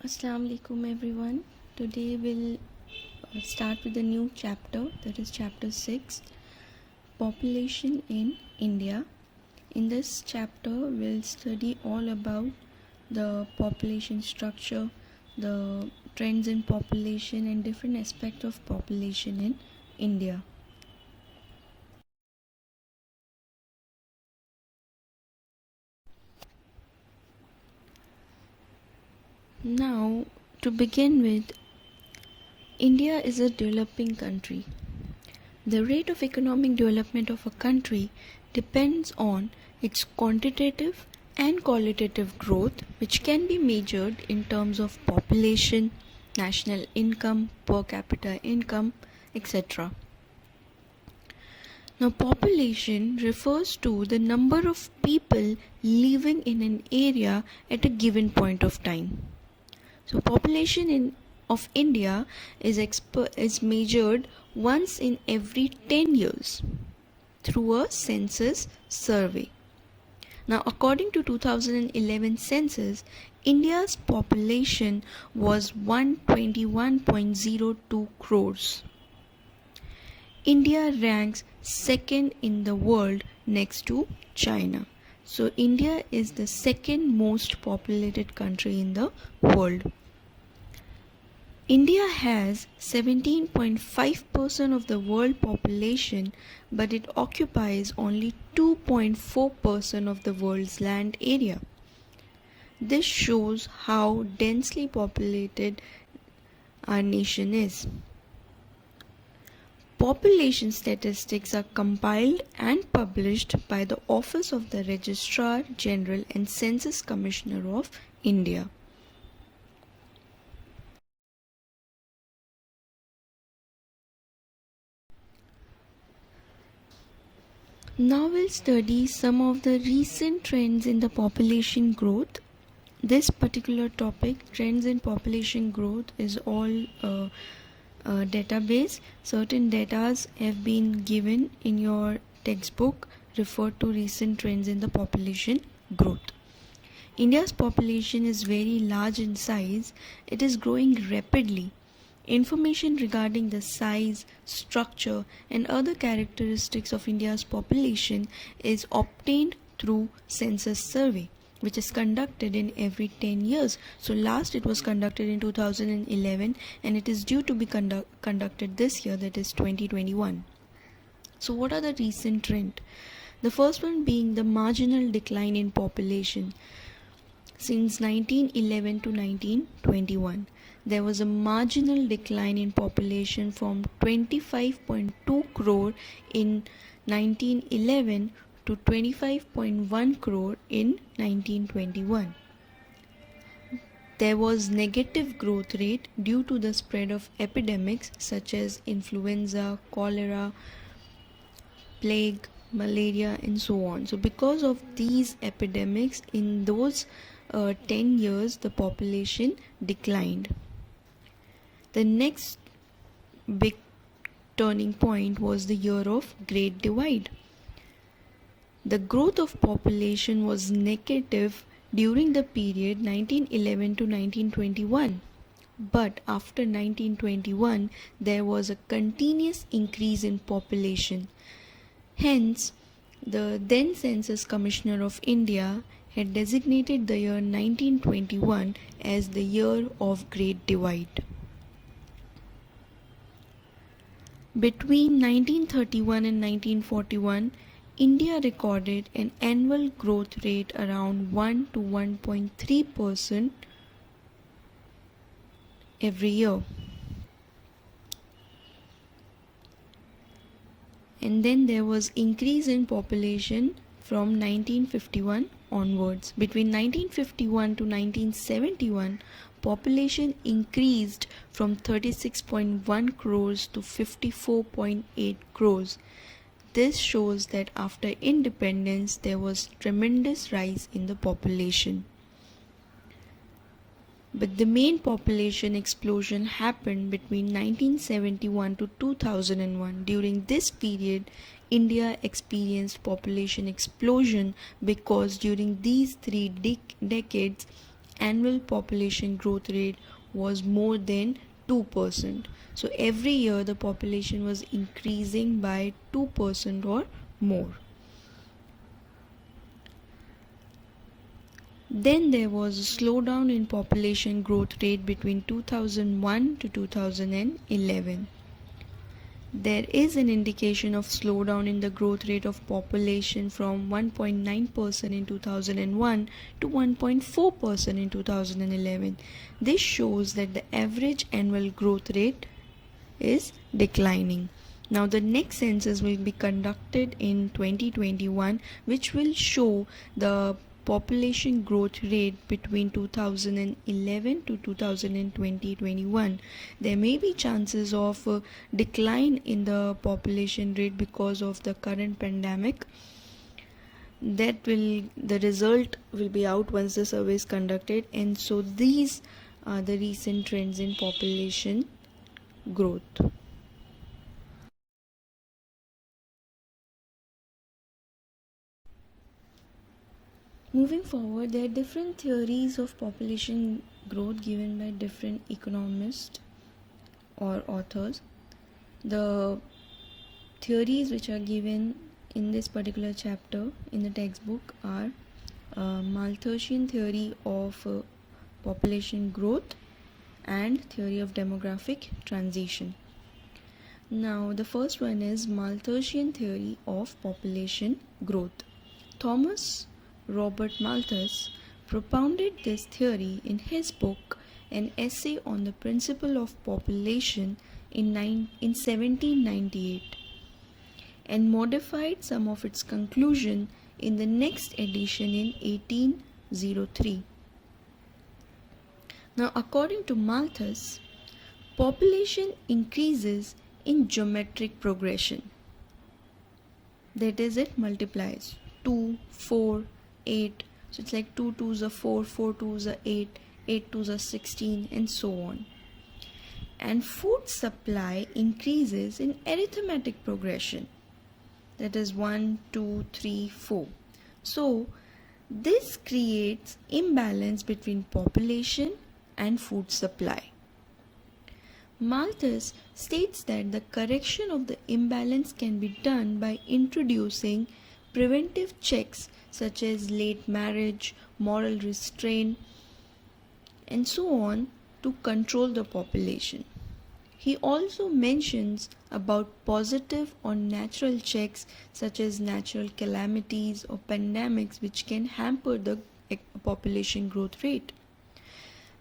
Assalamu alaikum everyone. Today we'll start with a new chapter, that is chapter 6, Population in India. In this chapter we'll study all about the population structure, the trends in population and different aspects of population in India. Now, to begin with, India is a developing country. The rate of economic development of a country depends on its quantitative and qualitative growth, which can be measured in terms of population, national income, per capita income, etc. Now, population refers to the number of people living in an area at a given point of time. So, population of India is measured once in every 10 years through a census survey. Now, according to 2011 census, India's population was 121.02 crores. India ranks second in the world next to China. So, India is the second most populated country in the world. India has 17.5% of the world population, but it occupies only 2.4% of the world's land area. This shows how densely populated our nation is. Population statistics are compiled and published by the Office of the Registrar General and Census Commissioner of India. Now we'll study some of the recent trends in the population growth. This particular topic, trends in population growth, is all database. Certain datas have been given in your textbook referred to recent trends in the population growth. India's population is very large in size. It is growing rapidly. Information regarding the size, structure, and other characteristics of India's population is obtained through census survey, which is conducted in every 10 years. So last it was conducted in 2011 and it is due to be conducted this year, that is 2021. So what are the recent trends? The first one being the marginal decline in population. Since 1911 to 1921, there was a marginal decline in population from 25.2 crore in 1911 to 25.1 crore in 1921. There was negative growth rate due to the spread of epidemics such as influenza, cholera, plague, malaria, and so on. So because of these epidemics, in those 10 years the population declined. The next big turning point was the year of Great Divide. The growth of population was negative during the period 1911 to 1921. But after 1921, there was a continuous increase in population. Hence, the then Census Commissioner of India had designated the year 1921 as the year of Great Divide. Between 1931 and 1941, India recorded an annual growth rate around 1 to 1.3% every year. And then there was increase in population from 1951 onwards. Between 1951 to 1971, population increased from 36.1 crores to 54.8 crores. This shows that after independence, there was tremendous rise in the population. But the main population explosion happened between 1971 to 2001. During this period, India experienced population explosion because during these three decades, annual population growth rate was more than 2%. So every year the population was increasing by 2% or more. Then there was a slowdown in population growth rate between 2001 to 2011. There is an indication of slowdown in the growth rate of population from 1.9% in 2001 to 1.4% in 2011. This shows that the average annual growth rate is declining. Now the next census will be conducted in 2021, which will show the population growth rate between 2011 to 2020-21. There may be chances of decline in the population rate because of the current pandemic. The result will be out once the survey is conducted, and so these are the recent trends in population growth. Moving forward, there are different theories of population growth given by different economists or authors. The theories which are given in this particular chapter in the textbook are Malthusian theory of population growth and theory of demographic transition. Now, the first one is Malthusian theory of population growth. Thomas Robert Malthus propounded this theory in his book An Essay on the Principle of Population in 1798 and modified some of its conclusion in the next edition in 1803. Now, according to Malthus, population increases in geometric progression. That is, it multiplies 2, 4, 8. So it's like 2 2s are 4, 4 2s are 8, 8 2s are 16, and so on. And food supply increases in arithmetic progression. That is 1, 2, 3, 4. So this creates imbalance between population and food supply. Malthus states that the correction of the imbalance can be done by introducing preventive checks such as late marriage, moral restraint, and so on to control the population. He also mentions about positive or natural checks such as natural calamities or pandemics which can hamper the population growth rate.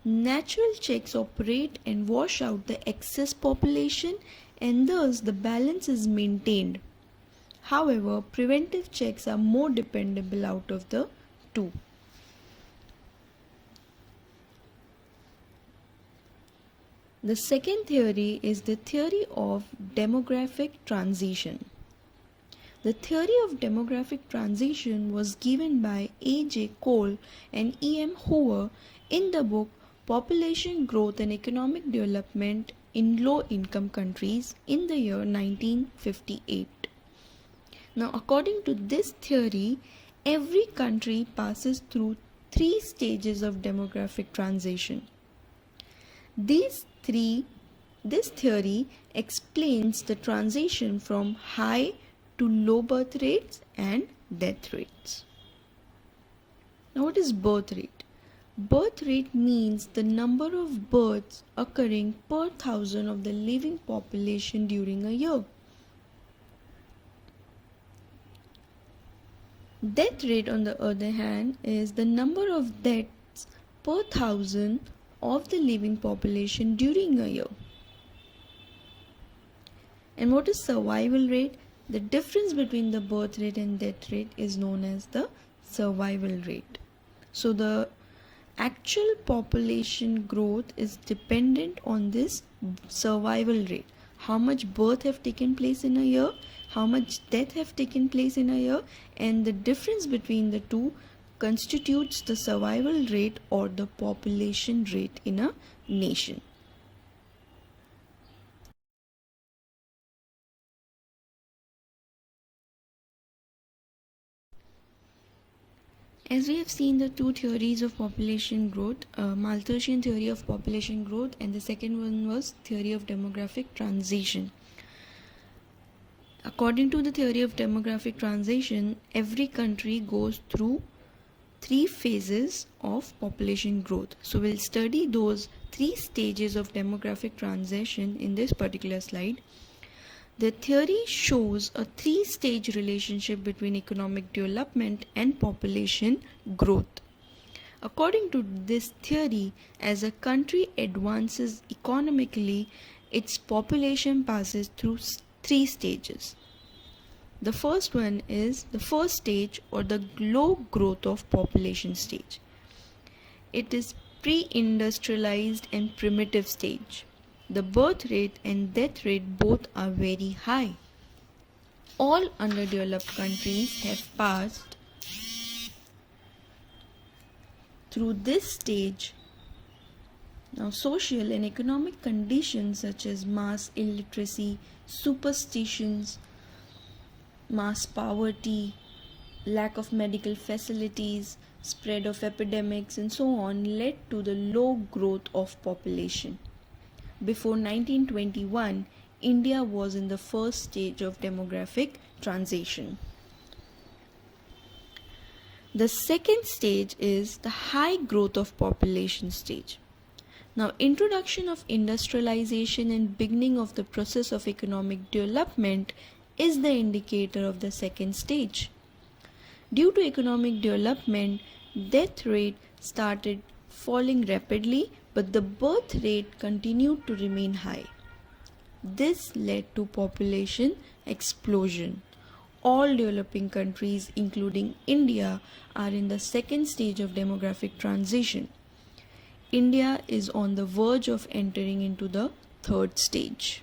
Natural checks operate and wash out the excess population, and thus the balance is maintained. However, preventive checks are more dependable out of the two. The second theory is the theory of demographic transition. The theory of demographic transition was given by A.J. Cole and E.M. Hoover in the book Population Growth and Economic Development in Low-Income Countries in the year 1958. Now, according to this theory, every country passes through 3 stages of demographic transition. This theory explains the transition from high to low birth rates and death rates. Now, what is birth rate? Birth rate means the number of births occurring per thousand of the living population during a year. Death rate, on the other hand, is the number of deaths per thousand of the living population during a year. And what is survival rate? The difference between the birth rate and death rate is known as the survival rate. So the actual population growth is dependent on this survival rate. How much birth have taken place in a year, how much death have taken place in a year, and the difference between the two constitutes the survival rate or the population rate in a nation. As we have seen the two theories of population growth, Malthusian theory of population growth, and the second one was theory of demographic transition. According to the theory of demographic transition, every country goes through 3 phases of population growth. So we'll study those 3 stages of demographic transition in this particular slide. The theory shows a 3-stage relationship between economic development and population growth. According to this theory, as a country advances economically, its population passes through 3 stages. The first one is the first stage, or the low growth of population stage. It is pre-industrialized and primitive stage. The birth rate and death rate both are very high. All underdeveloped countries have passed through this stage. Now, social and economic conditions such as mass illiteracy, superstitions, mass poverty, lack of medical facilities, spread of epidemics, and so on led to the low growth of population. Before 1921, India was in the first stage of demographic transition. The second stage is the high growth of population stage. Now, introduction of industrialization and beginning of the process of economic development is the indicator of the second stage. Due to economic development, death rate started falling rapidly, but the birth rate continued to remain high. This led to population explosion. All developing countries, including India, are in the second stage of demographic transition. India is on the verge of entering into the third stage.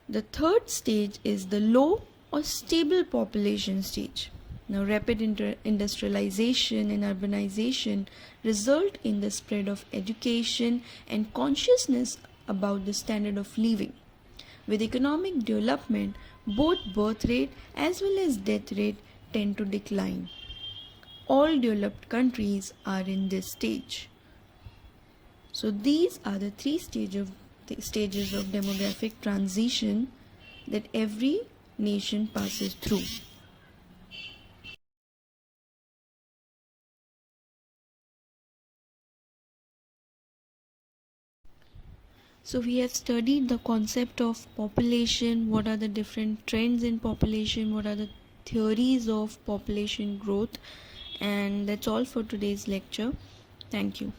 The third stage is the low or stable population stage. Now, rapid industrialization and urbanization result in the spread of education and consciousness about the standard of living. With economic development, both birth rate as well as death rate tend to decline. All developed countries are in this stage. So these are the 3 stages of demographic transition that every nation passes through. So we have studied the concept of population, what are the different trends in population, what are the theories of population growth, and that's all for today's lecture. Thank you.